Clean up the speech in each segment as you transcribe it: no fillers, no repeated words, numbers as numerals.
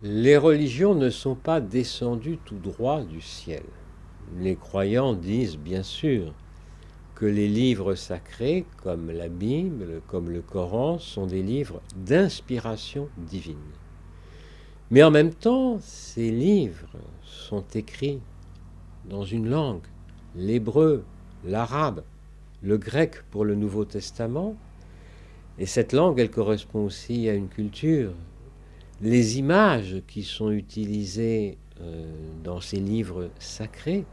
Les religions ne sont pas descendues tout droit du ciel. Les croyants disent bien sûr que les livres sacrés, comme la Bible, comme le Coran, sont des livres d'inspiration divine. Mais en même temps, ces livres sont écrits dans une langue, l'hébreu, l'arabe, le grec pour le Nouveau Testament, et cette langue, elle correspond aussi à une culture. Les images qui sont utilisées dans ces livres sacrés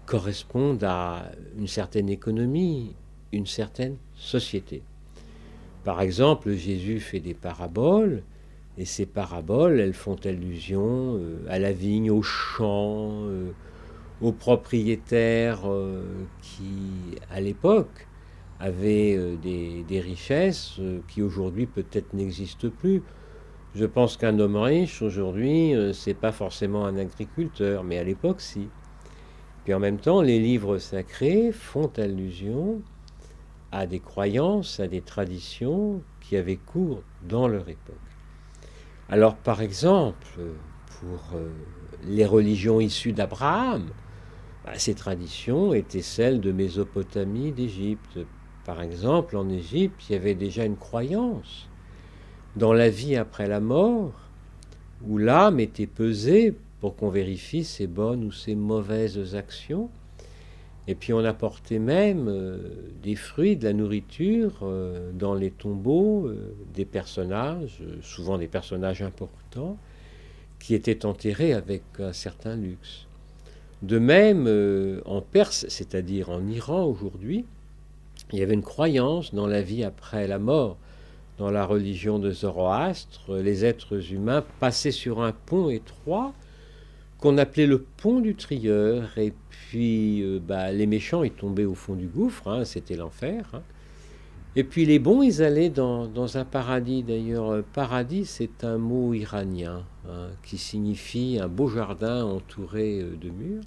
correspondent à une certaine économie, une certaine société. Par exemple, Jésus fait des paraboles, et ces paraboles, elles font allusion à la vigne, aux champs, aux propriétaires qui, à l'époque, avaient des richesses qui aujourd'hui peut-être n'existent plus. Je pense qu'un homme riche aujourd'hui, c'est pas forcément un agriculteur, mais à l'époque, si. Puis en même temps, les livres sacrés font allusion à des croyances, à des traditions qui avaient cours dans leur époque. Alors, par exemple, pour les religions issues d'Abraham, ces traditions étaient celles de Mésopotamie, d'Égypte. Par exemple, en Égypte, il y avait déjà une croyance dans la vie après la mort, où l'âme était pesée pour qu'on vérifie ses bonnes ou ses mauvaises actions. Et puis on apportait même des fruits, de la nourriture dans les tombeaux des personnages, souvent des personnages importants, qui étaient enterrés avec un certain luxe. De même, en Perse, c'est-à-dire en Iran aujourd'hui, il y avait une croyance dans la vie après la mort. Dans la religion de Zoroastre, les êtres humains passaient sur un pont étroit qu'on appelait le pont du trieur, et puis les méchants ils tombaient au fond du gouffre, hein, c'était l'enfer, hein. Et puis les bons ils allaient dans un paradis. D'ailleurs, paradis c'est un mot iranien, hein, qui signifie un beau jardin entouré de murs.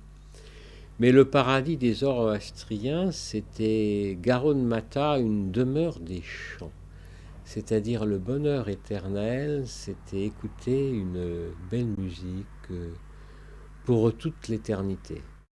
Mais le paradis des Zoroastriens, c'était Garon Mata, une demeure des champs. C'est-à-dire le bonheur éternel, c'était écouter une belle musique pour toute l'éternité.